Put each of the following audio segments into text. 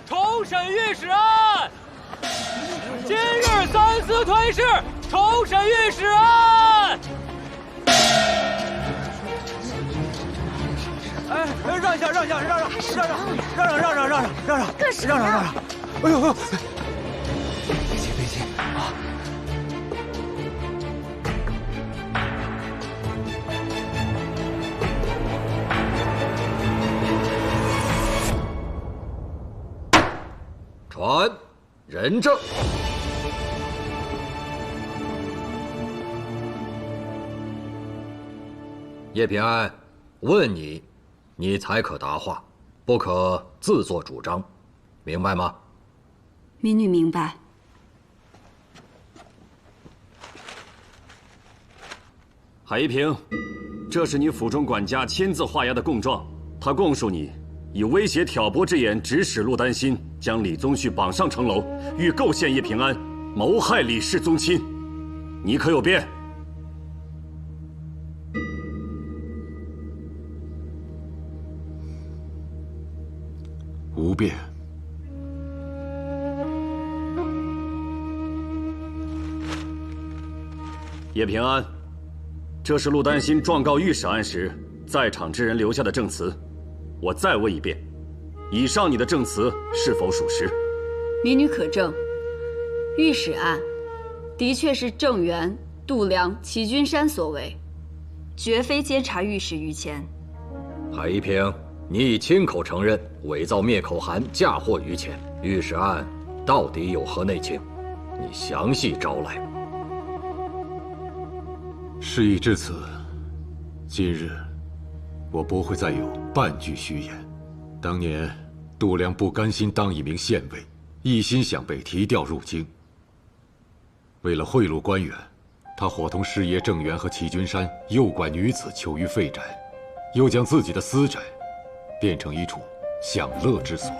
重审御史案。今日三司推事，重审御史案。哎，让一下，让一下，让！哎呦，别急啊！传人证。叶平安，问你，你才可答话，不可自作主张，明白吗？民女明白。海一平，这是你府中管家亲自画押的供状，他供述你以威胁挑拨之言指使陆丹心将李宗旭绑上城楼，欲构陷叶平安，谋害李氏宗亲，你可有辩？无辩。叶平安，这是陆丹心状告御史案时在场之人留下的证词，我再问一遍，以上你的证词是否属实？民女可证，御史案的确是郑源、杜良、齐君山所为，绝非监察御史于前。海一平，你已亲口承认伪造灭口函嫁祸于前，御史案到底有何内情？你详细招来。事已至此，今日我不会再有半句虚言。当年杜良不甘心当一名县尉，一心想被提调入京。为了贿赂官员，他伙同师爷郑源和齐君山诱拐女子囚于废宅，又将自己的私宅变成一处享乐之所。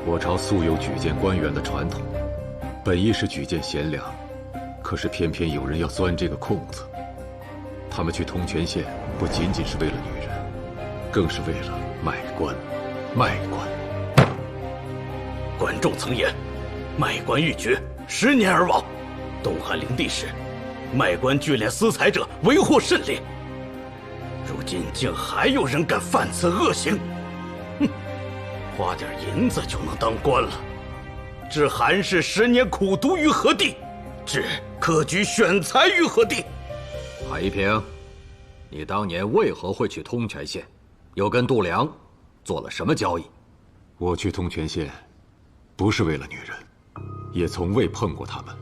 我朝素有举荐官员的传统，本意是举荐贤良，可是偏偏有人要钻这个空子。他们去通泉县不仅仅是为了女人，更是为了卖官。卖官。管仲曾言：“卖官欲绝，10年而亡。”东汉灵帝时，卖官聚敛私财者为祸甚烈。如今竟还有人敢犯此恶行！哼，花点银子就能当官了，置韩氏10年苦读于何地？置科举选才于何地？海一平，你当年为何会去通泉县？又跟度量做了什么交易？我去通泉县，不是为了女人，也从未碰过她们。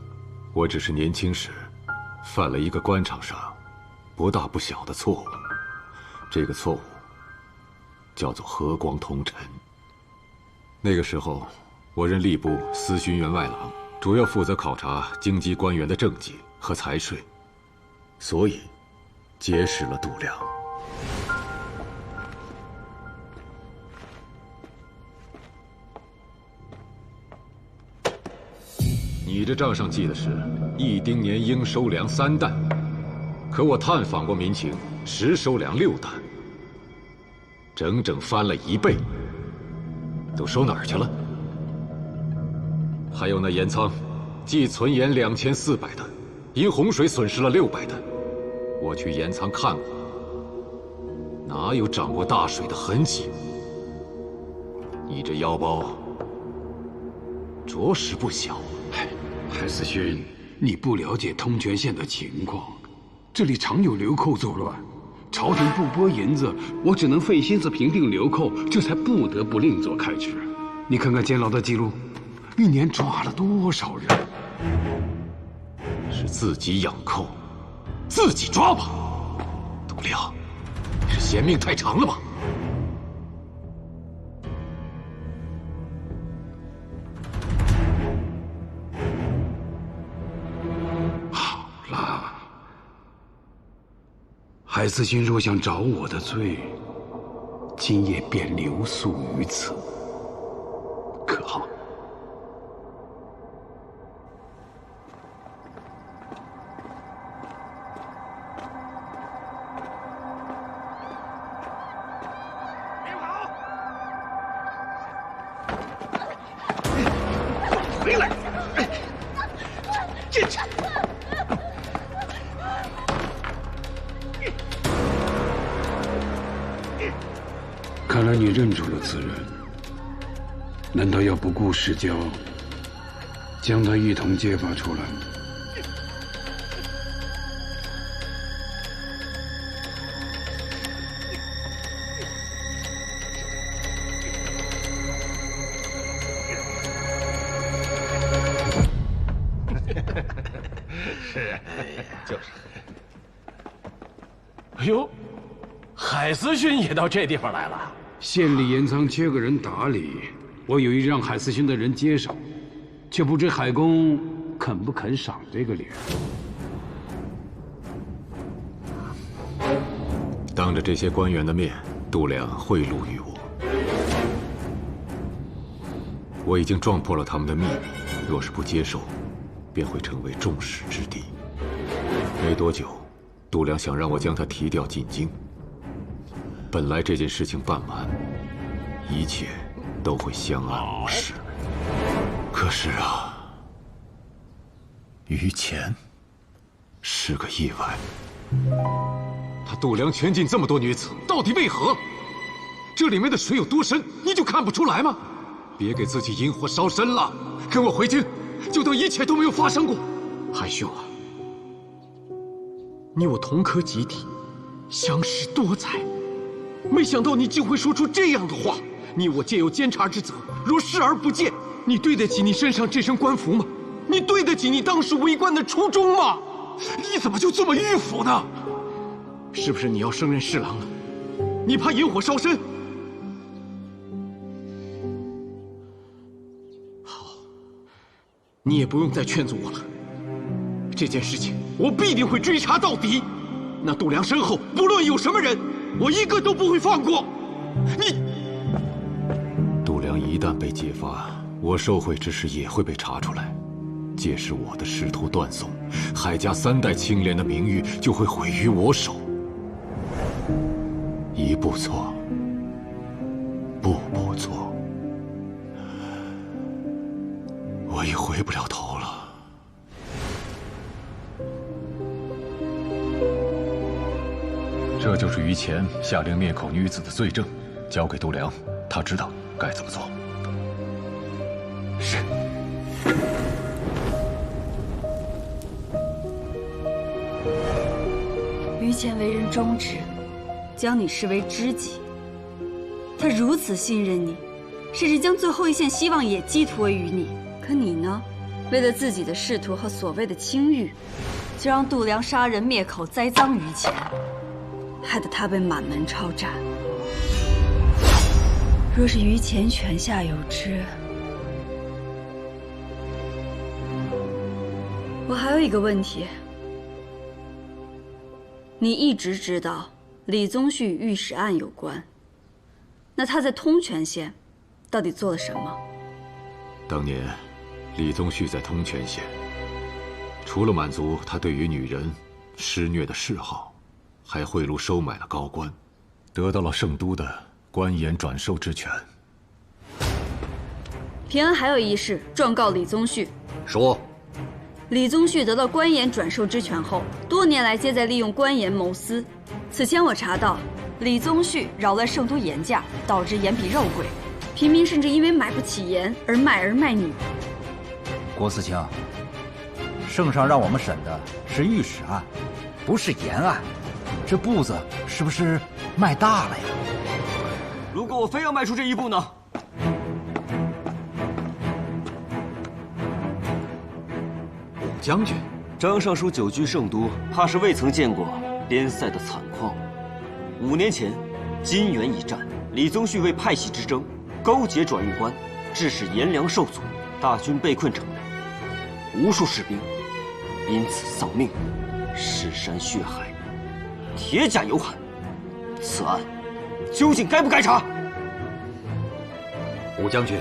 我只是年轻时犯了一个官场上不大不小的错误，这个错误叫做和光同尘。那个时候，我任吏部司勋员外郎，主要负责考察京畿官员的政绩和财税，所以结识了度量。你这账上记的是1丁年应收粮3担，可我探访过民情，实收粮6担，整整翻了1倍。都收哪儿去了？还有那盐仓，既存盐2400担，因洪水损失了600担。我去盐仓看过，哪有涨过大水的痕迹？你这腰包着实不小。海思勋，你不了解通泉县的情况，这里常有流寇作乱，朝廷不拨银子，我只能费心思平定流寇，这才不得不另作开支。你看看监牢的记录，1年抓了多少人？是自己养寇，自己抓吧。度量，你是嫌命太长了吧？海思勋若想找我的罪，今夜便留宿于此，可好？别跑！回来！进去！看来你认出了此人，难道要不顾世交，将他一同揭发出来？是，就是。哎呦，海思勋也到这地方来了。县里盐仓缺个人打理，我有意让海思勋的人接手，却不知海公肯不肯赏这个脸。当着这些官员的面，度量贿赂于我，我已经撞破了他们的秘密，若是不接受，便会成为众矢之的。没多久，度量想让我将他提调进京。本来这件事情办完，一切都会相安无事。可是啊，于前是个意外。他度量圈禁这么多女子，到底为何？这里面的水有多深，你就看不出来吗？别给自己引火烧身了，跟我回京，就当一切都没有发生过。海兄啊，你我同科集体，相识多载。没想到你竟会说出这样的话！你我皆有监察之责，若视而不见，你对得起你身上这身官服吗？你对得起你当时为官的初衷吗？你怎么就这么迂腐呢？是不是你要升任侍郎了？你怕引火烧身？你也不用再劝阻我了。这件事情我必定会追查到底。那度量身后不论有什么人，我一个都不会放过。你，度量一旦被揭发，我受贿之事也会被查出来，届时我的仕途断送，海家3代清廉的名誉就会毁于我手。一步错，步步错，我已回不了头了。这就是于前下令灭口女子的罪证，交给度量，他知道该怎么做。是。于前为人忠直，将你视为知己。他如此信任你，甚至将最后一线希望也寄托于你。可你呢？为了自己的仕途和所谓的清誉，就让度量杀人灭口，栽赃于前，害得他被满门抄斩。若是于前泉下有知，我还有一个问题。你一直知道李宗旭与御史案有关，那他在通泉县到底做了什么？当年，李宗旭在通泉县，除了满足他对于女人施虐的嗜好，还贿赂收买了高官，得到了圣都的官盐转授之权。平安还有一事状告李宗旭。说。李宗旭得到官盐转授之权后，多年来皆在利用官盐谋私。此前我查到，李宗旭扰乱圣都盐价，导致盐比肉贵，平民甚至因为买不起盐而卖儿卖女。郭思清，圣上让我们审的是御史案，不是盐案，这步子是不是迈大了呀？如果我非要迈出这一步呢？将军，张尚书久居圣都，怕是未曾见过边塞的惨况。5年前，金元一战，李宗旭为派系之争，勾结转运官，致使盐粮受阻，大军被困城内，无数士兵因此丧命，尸山血海，铁甲有痕。此案究竟该不该查？武将军，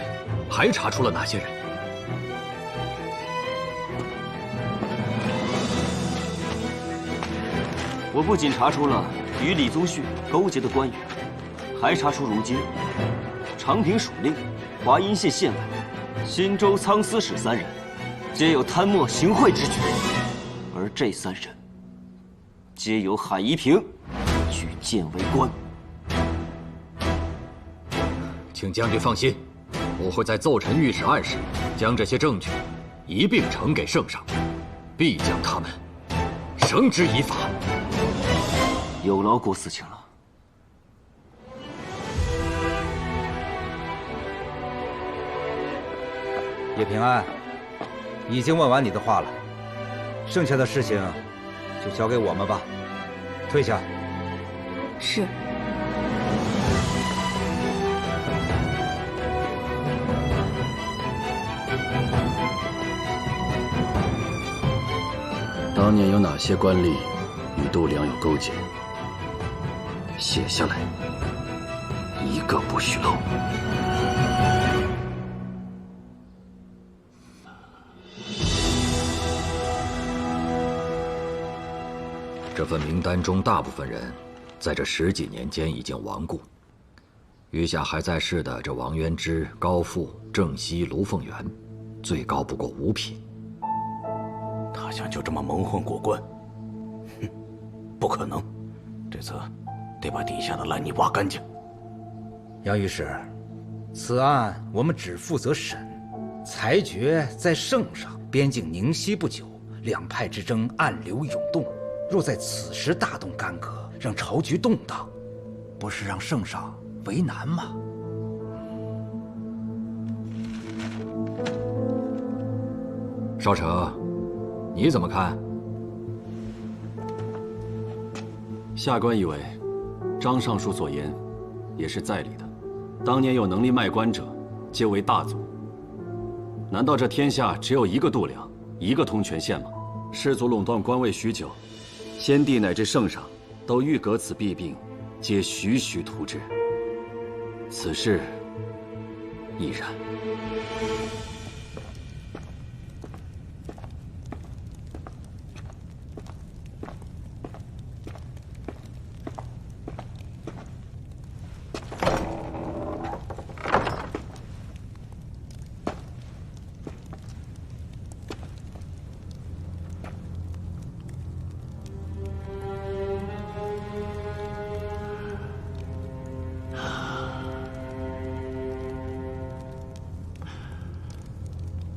还查出了哪些人？我不仅查出了与李宗旭勾结的官员，还查出如今长平属令、华阴县县尉、新州仓司使3人，皆有贪墨行贿之举，而这3人皆由海夷平举荐为官。请将军放心，我会在奏陈御史案时，将这些证据一并呈给圣上，必将他们绳之以法。有劳郭思清了。叶平安，已经问完你的话了，剩下的事情就交给我们吧。退下。是。当年有哪些官吏与度量有勾结？写下来，一个不许漏。这份名单中，大部分人在这10几年间已经亡故，余下还在世的这王渊之、高富、郑熙、卢凤元，最高不过5品。他想就这么蒙混过关？哼，不可能！这次得把底下的烂泥挖干净。杨御史，此案我们只负责审，裁决在圣上。边境宁息不久，两派之争暗流涌动，若在此时大动干戈，让朝局动荡，不是让圣上为难吗？少成，你怎么看？下官以为，张尚书所言也是在理的。当年有能力卖官者，皆为大族。难道这天下只有一个度量，一个通权县吗？士族垄断官位许久，先帝乃至圣上都欲革此弊病，皆徐徐图之。此事亦然。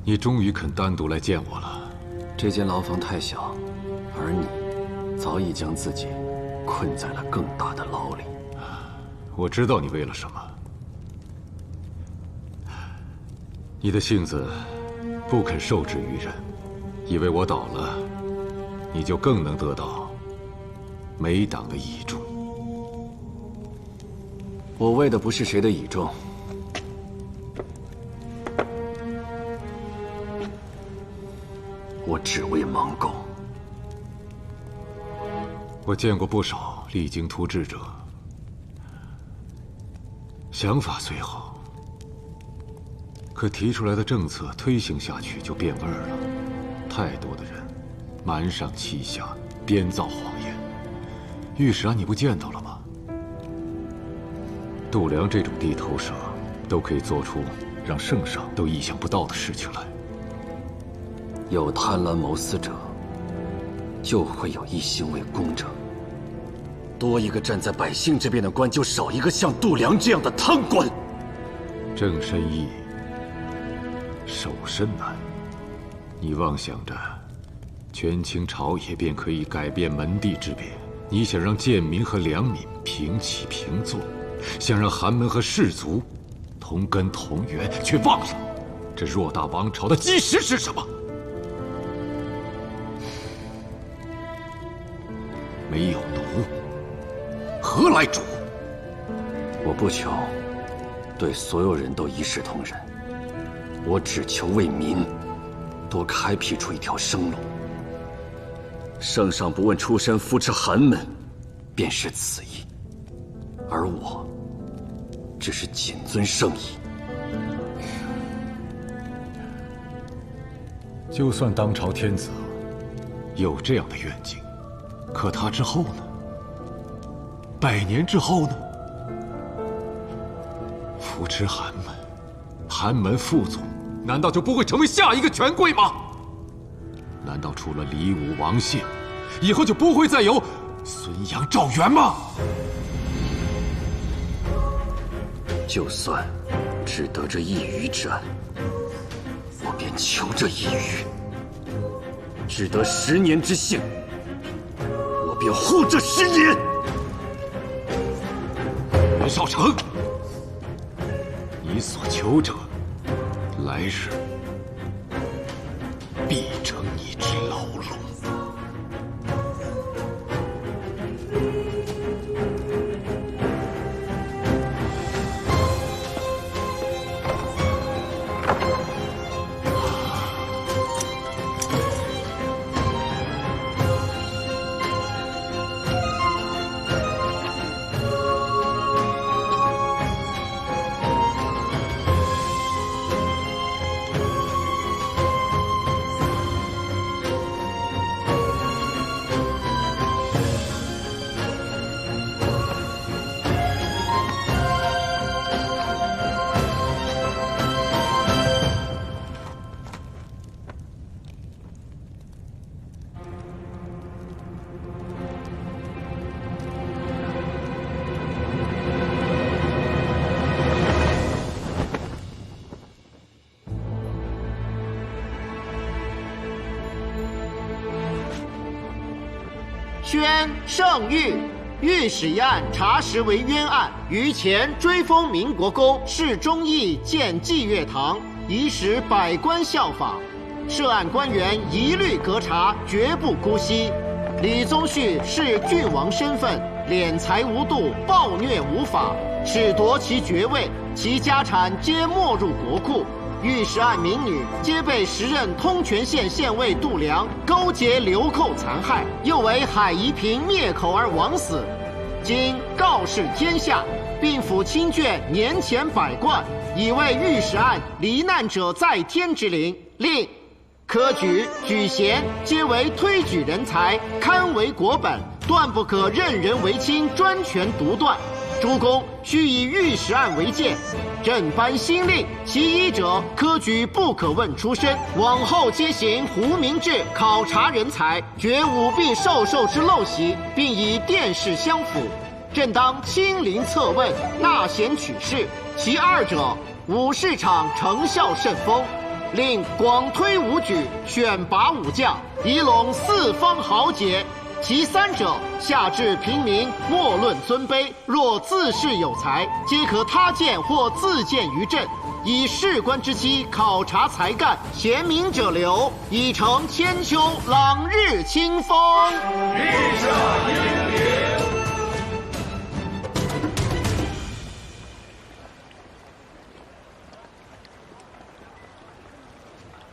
你终于肯单独来见我了。这间牢房太小，而你早已将自己困在了更大的牢里。我知道你为了什么。你的性子不肯受制于人，以为我倒了，你就更能得到梅党的倚重。我为的不是谁的倚重。我只为芒狗。我见过不少励精图治者，想法虽好，可提出来的政策推行下去就变味儿了。太多的人瞒上欺下，编造谎言。御史啊，你不见到了吗？度量这种地头蛇，都可以做出让圣上都意想不到的事情来。有贪婪谋私者，就会有一心为公者。多一个站在百姓这边的官，就少一个像度量这样的贪官。正身易，守身难。你妄想着权倾朝野便可以改变门第之别？你想让贱民和良民平起平坐，想让寒门和士族同根同源，却忘了这偌大王朝的基石是什么？没有奴，何来主？我不求对所有人都一视同仁，我只求为民多开辟出一条生路。圣上不问出身，扶持寒门，便是此意。而我只是谨遵圣意。就算当朝天子有这样的愿景，可他之后呢？100年之后呢？扶持寒门，寒门副总，难道就不会成为下一个权贵吗？难道除了李武、王谢，以后就不会再有孙杨、赵元吗？就算只得这一隅之恩，我便求这一隅；只得10年之幸，我便护这10年。袁绍成，你所求者，来日必成你之牢笼。宣圣谕，御史一案查实为冤案，于前追封民国公释忠义建济乐堂，以使百官效仿。涉案官员一律革查，绝不姑息。李宗旭视郡王身份，敛财无度，暴虐无法，使夺其爵位，其家产皆没入国库。御史案民女皆被时任通泉县县尉杜良勾结流寇残害，又为海夷平灭口而枉死。今告示天下，并府亲眷年前百贯，以为御史案罹难者在天之灵。令科举、举贤皆为推举人才，堪为国本，断不可任人唯亲，专权独断。诸公须以御史案为鉴。朕颁新令，其一者，科举不可问出身，往后皆行胡明制，考察人才，绝舞弊授受之陋习，并以殿试相辅。朕当亲临测问，纳贤取士。其二者，武士场成效甚丰，令广推武举，选拔武将，以拢四方豪杰。其三者，下至平民，莫论尊卑，若自恃有才，皆可他荐或自荐于朕，以士官之期考察才干，贤明者留，以成千秋朗日清风。立下英灵。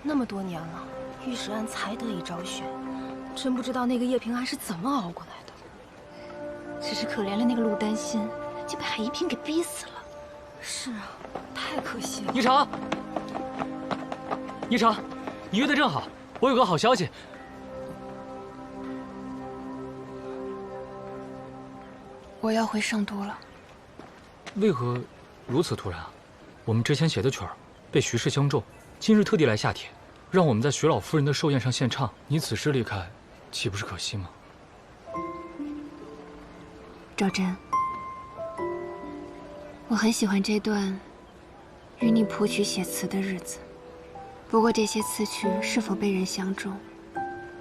那么多年了，御史案才得以昭雪。真不知道那个叶平安是怎么熬过来的。只是可怜了那个陆丹心，就被海一平给逼死了。是啊，太可惜了。霓裳，霓裳，你约的正好，我有个好消息。我要回圣都了。为何如此突然啊？我们之前写的曲儿被徐氏相中，今日特地来下帖，让我们在徐老夫人的寿宴上献唱。你此时离开，岂不是可惜吗？赵真，我很喜欢这段与你谱曲写词的日子。不过这些词曲是否被人相中，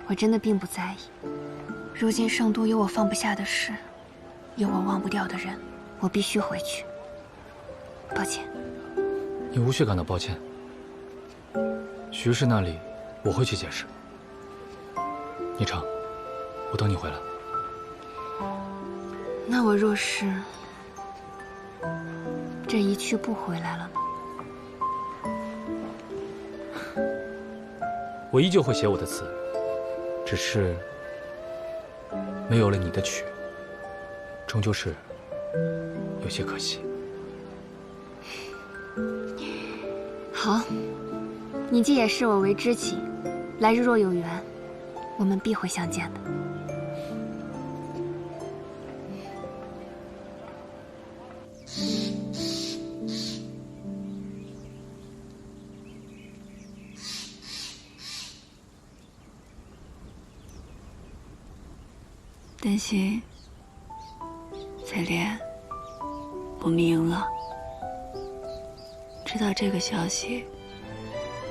我真的并不在意。如今圣都有我放不下的事，有我忘不掉的人，我必须回去。抱歉。你无需感到抱歉。徐氏那里，我会去解释。霓裳，我等你回来。那我若是这一去不回来了呢？我依旧会写我的词，只是没有了你的曲，终究是有些可惜。好，你既也视我为知己，来日若有缘，我们必会相见的。丹心，彩莲，我们赢了。知道这个消息，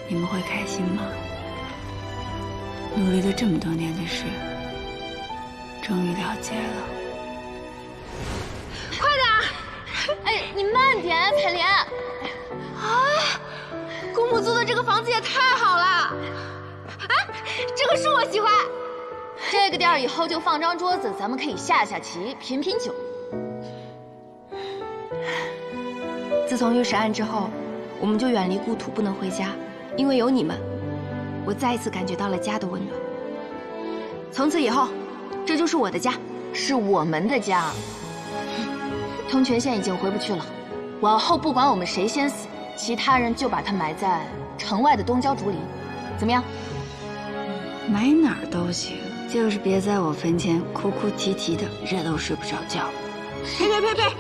你们会开心吗？努力了这么多年的事，终于了结了。快点！哎，你慢点，彩莲。啊，姑母租的这个房子也太好了！哎，这个树我喜欢。这个店儿以后就放张桌子，咱们可以下下棋，品品酒。自从御史案之后，我们就远离故土，不能回家。因为有你们，我再一次感觉到了家的温暖。从此以后，这就是我的家，是我们的家。通泉县已经回不去了，往后不管我们谁先死，其他人就把他埋在城外的东郊竹林，怎么样？埋哪儿都行，就是别在我坟前哭哭啼啼的，热都睡不着觉。呸呸呸呸，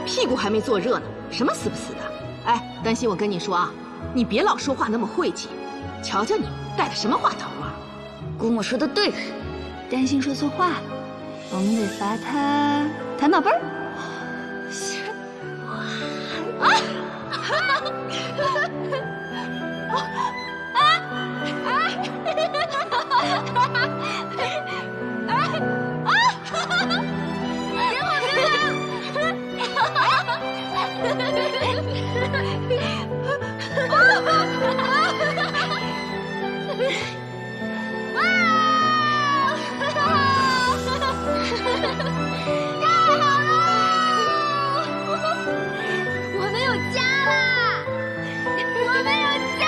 屁股还没坐热呢，什么死不死的？哎，丹心，我跟你说啊，你别老说话那么晦气，瞧瞧你戴的什么话头啊！姑母说的对，丹心说错话了，我们得罚他弹宝贝儿。我们有家了！我们有家！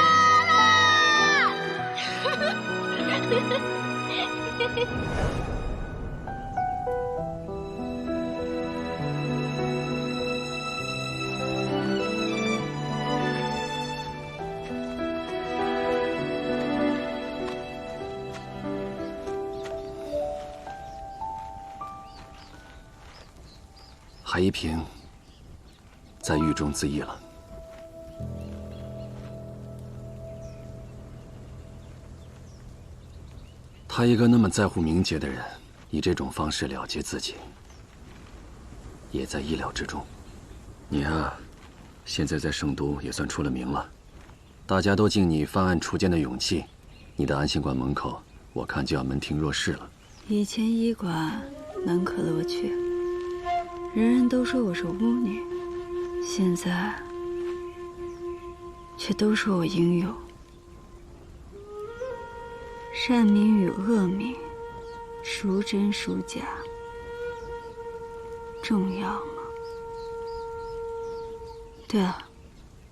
海一平在狱中自缢了。他一个那么在乎名节的人，以这种方式了结自己，也在意料之中。你啊，现在在圣都也算出了名了，大家都敬你犯案除奸的勇气。你的安心馆门口，我看就要门庭若市了。以前医馆门可罗雀，人人都说我是巫女，现在却都说我英勇。善名与恶名，孰真孰假，重要吗？对了，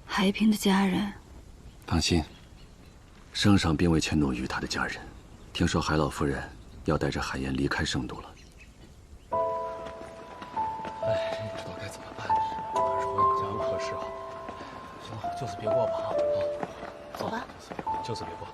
海一平的家人，放心，圣上并未迁怒于他的家人。听说海老夫人要带着海燕离开圣都了。哎，不知道该怎么办，还是回老家合适好。行了，就此别过吧啊！走吧，就此别过。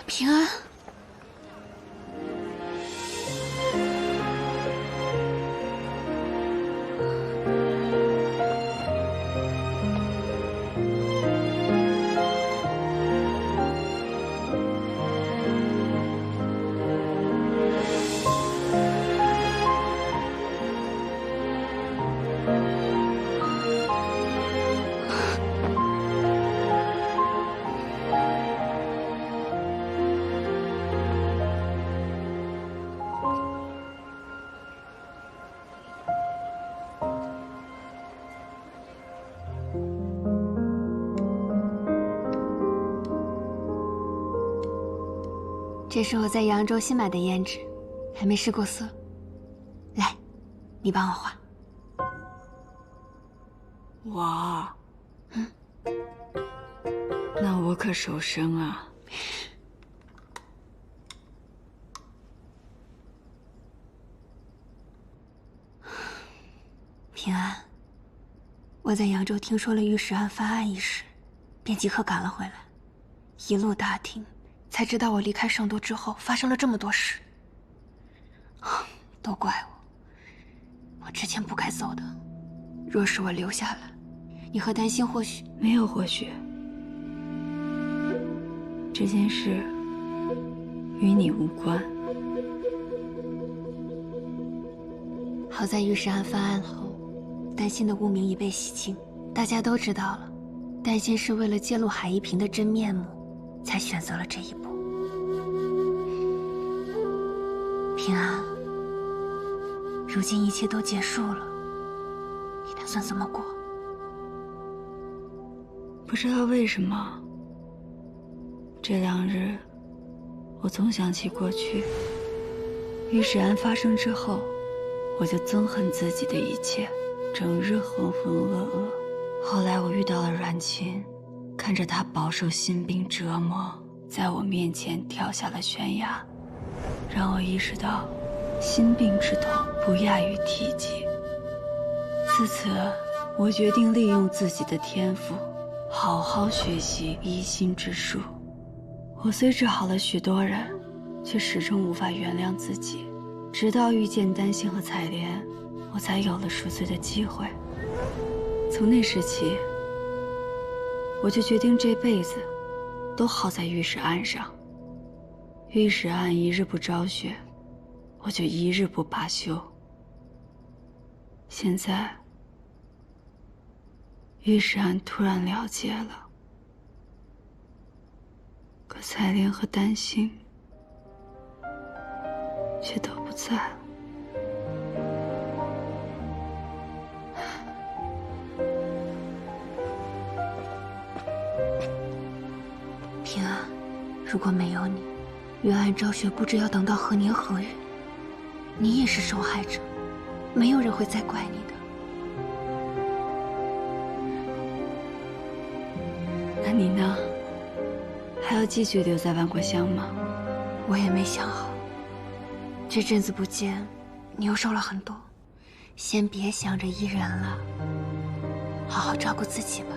平安，这是我在扬州新买的胭脂，还没试过色。来，你帮我画。我，那我可手生啊。平安，我在扬州听说了御史案发案一事，便即刻赶了回来，一路打听，才知道我离开圣都之后发生了这么多事。都怪我，我之前不该走的。若是我留下来，你和丹心或许……没有或许，这件事与你无关。好在御史案发案后，丹心的污名已被洗清，大家都知道了，丹心是为了揭露海一平的真面目，才选择了这一步。平安，如今一切都结束了，你打算怎么过？不知道为什么，这2日我总想起过去。御史案发生之后，我就憎恨自己的一切，整日浑浑噩噩。后来我遇到了阮琴，看着她饱受心病折磨，在我面前跳下了悬崖，让我意识到，心病之痛不亚于体疾。自此，我决定利用自己的天赋，好好学习医心之术。我虽治好了许多人，却始终无法原谅自己。直到遇见丹心和采莲，我才有了赎罪的机会。从那时起，我就决定这辈子都耗在御史案上。御史案一日不昭雪，我就一日不罢休。现在，御史案突然了结了，可采莲和丹心却都不在了。平安，如果没有你，冤案昭雪不知要等到何年何月。你也是受害者，没有人会再怪你的。那你呢？还要继续留在万国乡吗？我也没想好。这阵子不见，你又瘦了很多，先别想着医人了，好好照顾自己吧。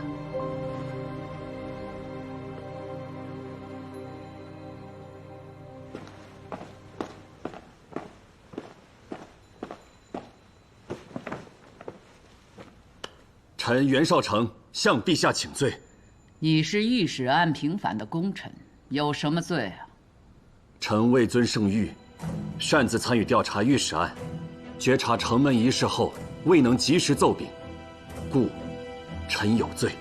臣袁绍成向陛下请罪。你是御史案平反的功臣，有什么罪啊？臣位尊圣谕，擅自参与调查御史案，觉察城门一事后未能及时奏禀，故臣有罪。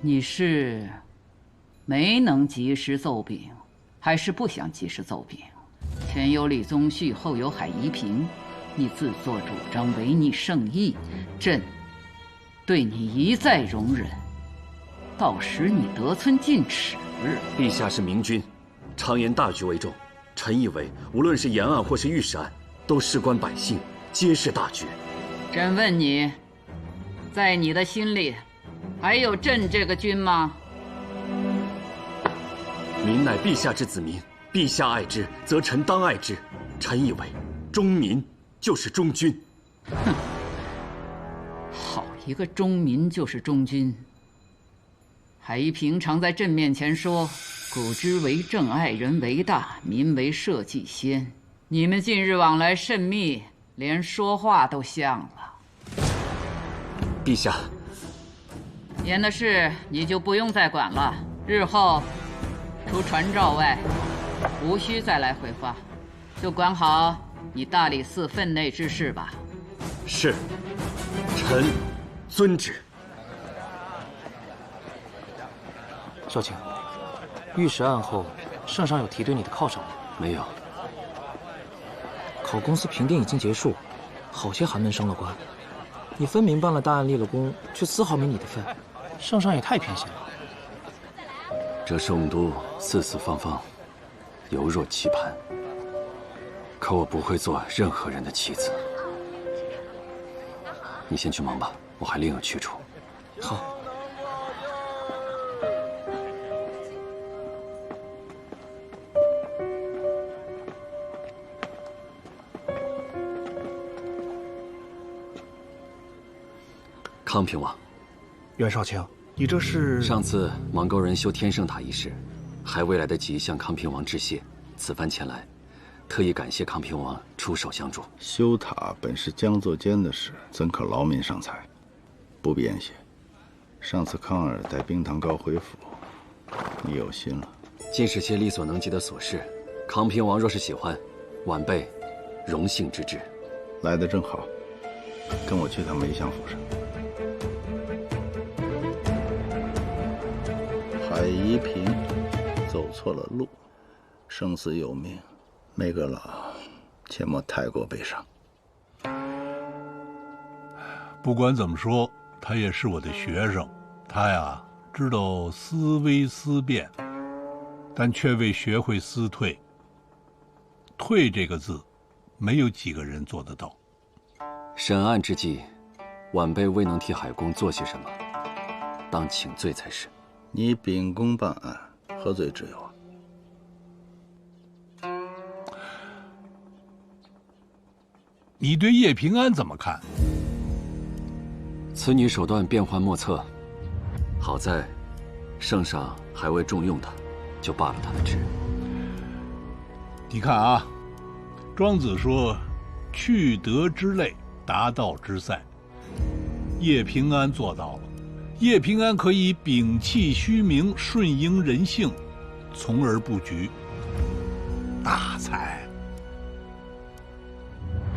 你是没能及时奏禀，还是不想及时奏禀？前有李宗旭，后有海夷平，你自作主张违逆圣意，朕对你一再容忍，到时你得寸进尺。陛下是明君，常言大局为重。臣以为，无论是延案或是御史案，都事关百姓，皆是大局。朕问你，在你的心里，还有朕这个君吗？民乃陛下之子民，陛下爱之，则臣当爱之。臣以为，忠民就是忠君。哼，好一个忠民就是忠君！海夷平常在朕面前说，古之为政，爱人为大，民为社稷先。你们近日往来甚密，连说话都像了。陛下，言的事你就不用再管了，日后除传诏外，无需再来回话，就管好你大理寺分内之事吧。是，臣遵旨。少卿，御史案后，圣上有提对你的犒赏吗？没有。考公司评定已经结束，好些寒门升了官，你分明办了大案立了功，却丝毫没你的份，圣上也太偏心了。这圣都四四方方，犹若棋盘。可我不会做任何人的棋子。你先去忙吧，我还另有去处。好。康平王，袁少卿，你这是？上次芒沟人修天圣塔一事，还未来得及向康平王致谢，此番前来，特意感谢康平王出手相助。修塔本是江作间的事，怎可劳民伤财？不必言谢。上次康儿带冰糖糕回府，你有心了。尽是些力所能及的琐事，康平王若是喜欢，晚辈荣幸之至。来得正好，跟我去趟梅香府上。海夷平走错了路，生死有命，梅阁老切莫太过悲伤。不管怎么说，他也是我的学生，他呀知道思危思变，但却未学会思退。退这个字，没有几个人做得到。审案之际，晚辈未能替海公做些什么，当请罪才是。你秉公办案，何罪之有啊？你对叶平安怎么看？此女手段变幻莫测，好在圣上还未重用她，就罢了她的职。你看啊，庄子说：“去德之类，达道之赛。”叶平安做到了。叶平安可以摒弃虚名，顺应人性，从而布局。大才。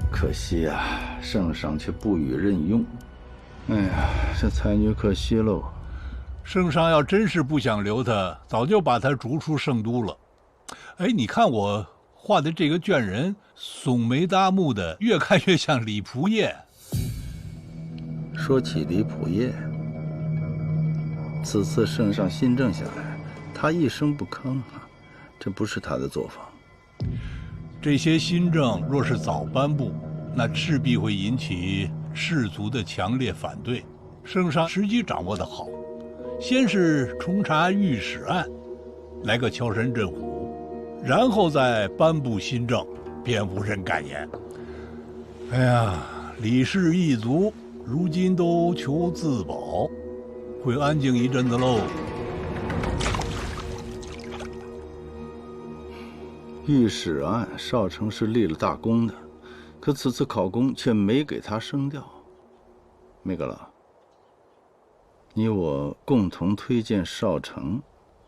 可惜啊，圣上却不予任用。哎呀，这才女可惜喽。圣上要真是不想留她，早就把她逐出圣都了。哎，你看我画的这个卷人，耸眉搭目的，越看越像李仆射。说起李仆射，此次圣上新政下来，他一声不吭啊，这不是他的作风。这些新政若是早颁布，那势必会引起士族的强烈反对。圣上时机掌握得好，先是重查御史案，来个敲山震虎，然后再颁布新政，便无人敢言。哎呀，李氏一族如今都求自保，会安静一阵子喽。御史案，少成是立了大功的，可此次考功却没给他升调。梅阁老，你我共同推荐少成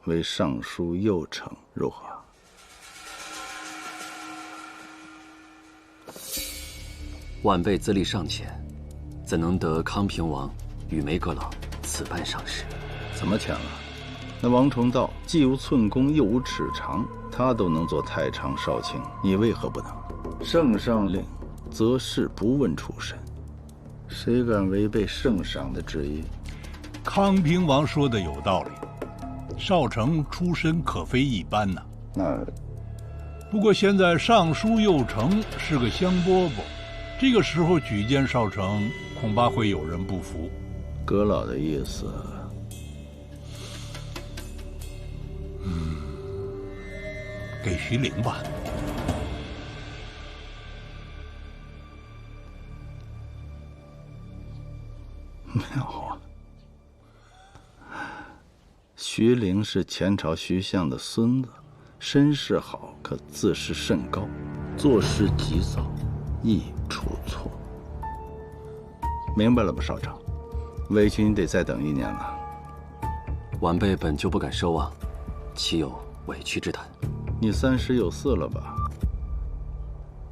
为尚书右丞，如何？晚辈资历尚浅，怎能得康平王与梅阁老此般赏识？怎么浅了？那王重道既无寸功，又无尺长，他都能做太常少卿，你为何不能？圣上令，择士不问出身，谁敢违背圣上的旨意？康平王说的有道理，少成出身可非一般呐。不过现在尚书右丞是个香饽饽，这个时候举荐少成，恐怕会有人不服。阁老的意思？给徐陵吧。妙啊！徐陵是前朝徐相的孙子，身世好，可自视甚高，做事急躁，易出错。明白了吧，少成？委屈你得再等1年了。晚辈本就不敢奢望，岂有委屈之谈？你30有4了吧？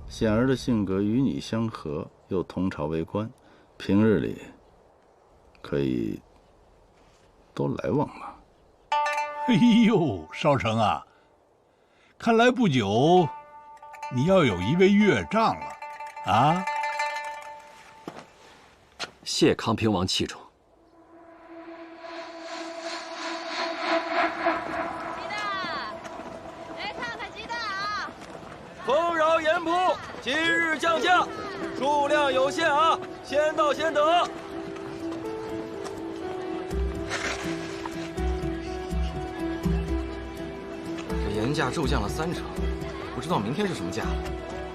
显儿的性格与你相合，又同朝为官，平日里可以多来往嘛。哎呦，少成啊，看来不久你要有一位岳丈了啊！谢康平王器重。丰饶盐铺今日降价，数量有限啊，先到先得。这盐价骤降了3成，不知道明天是什么价，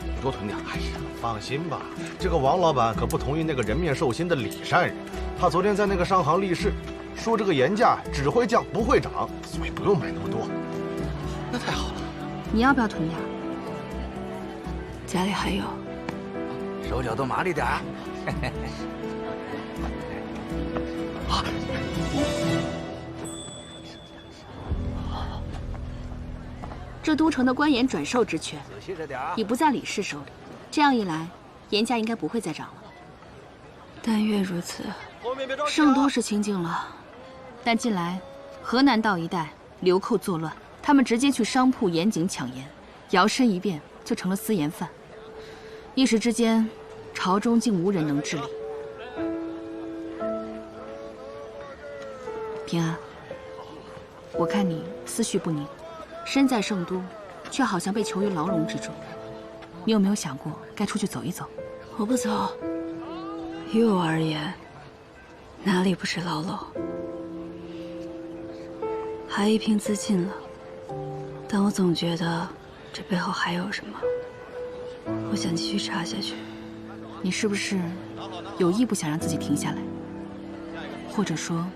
你多囤点。哎呀，放心吧，这个王老板可不同意那个人面兽心的李善人，他昨天在那个商行立誓，说这个盐价只会降不会涨，所以不用买那么多。那太好了。你要不要囤点？家里还有，手脚都麻利点。这都城的官盐转售之权已不在李氏手里，这样一来，盐价应该不会再涨了。但愿如此。圣都是清静了，但近来河南道一带流寇作乱，他们直接去商铺、盐井抢盐，摇身一变就成了私盐贩。一时之间，朝中竟无人能治理。平安，我看你思绪不宁，身在圣都，却好像被囚于牢笼之中。你有没有想过该出去走一走？我不走。于我而言，哪里不是牢笼？海一平自尽了，但我总觉得这背后还有什么。我想继续查下去。你是不是有意不想让自己停下来，或者说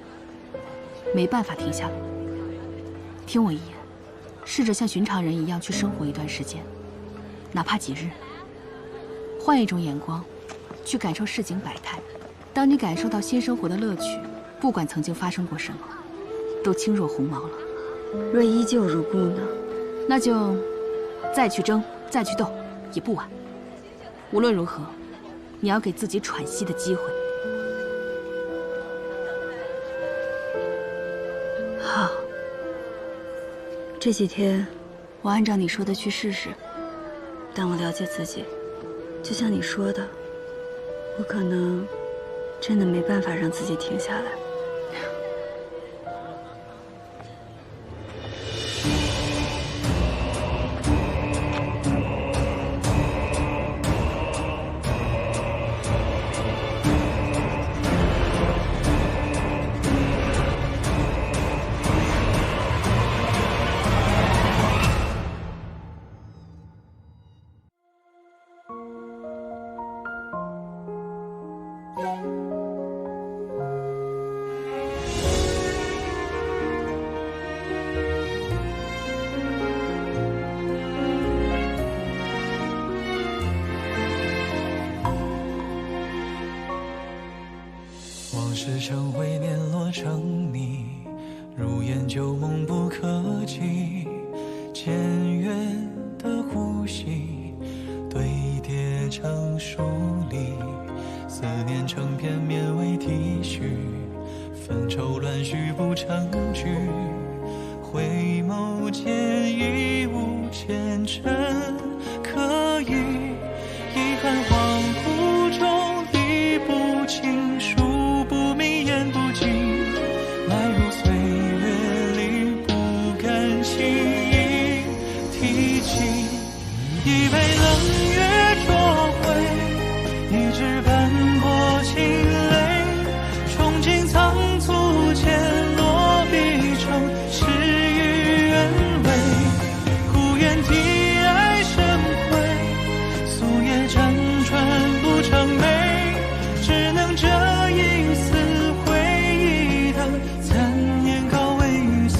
没办法停下来？听我一言，试着像寻常人一样去生活一段时间，哪怕几日，换一种眼光去感受市井百态。当你感受到新生活的乐趣，不管曾经发生过什么，都轻若鸿毛了。若依旧如故呢？那就再去争，再去斗，也不晚。无论如何，你要给自己喘息的机会。好，这几天我按照你说的去试试。但我了解自己，就像你说的，我可能真的没办法让自己停下来。往事成灰，碾落成泥，如烟旧梦不可及。简约的呼吸堆叠成疏离，思念成片绵为体恤，纷愁乱絮不成句。回眸间已无前尘可语，遗憾恍惚中理不清，数不明言不尽，埋入岁月里不敢轻易提起。一杯冷月灼灰，一纸斑驳清泪，憧憬仓促间落笔成诗与愿违。孤雁啼爱生辉，素叶辗转不成美，只能这一丝回忆的残念告慰于岁。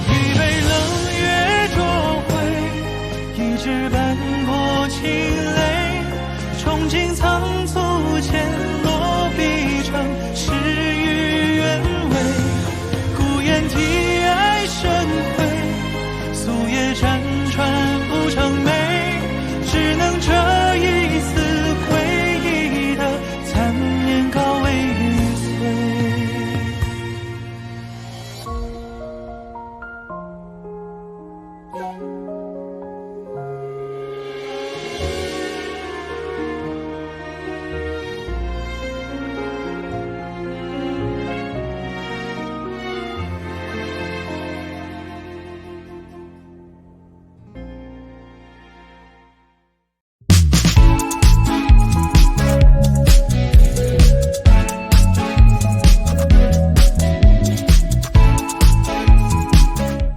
一杯冷月灼灰，一纸斑驳清泪，憧憬仓促间落笔成诗与愿违。孤雁啼爱生辉，素叶辗转不成美，只能这一丝回忆的残念告慰于岁。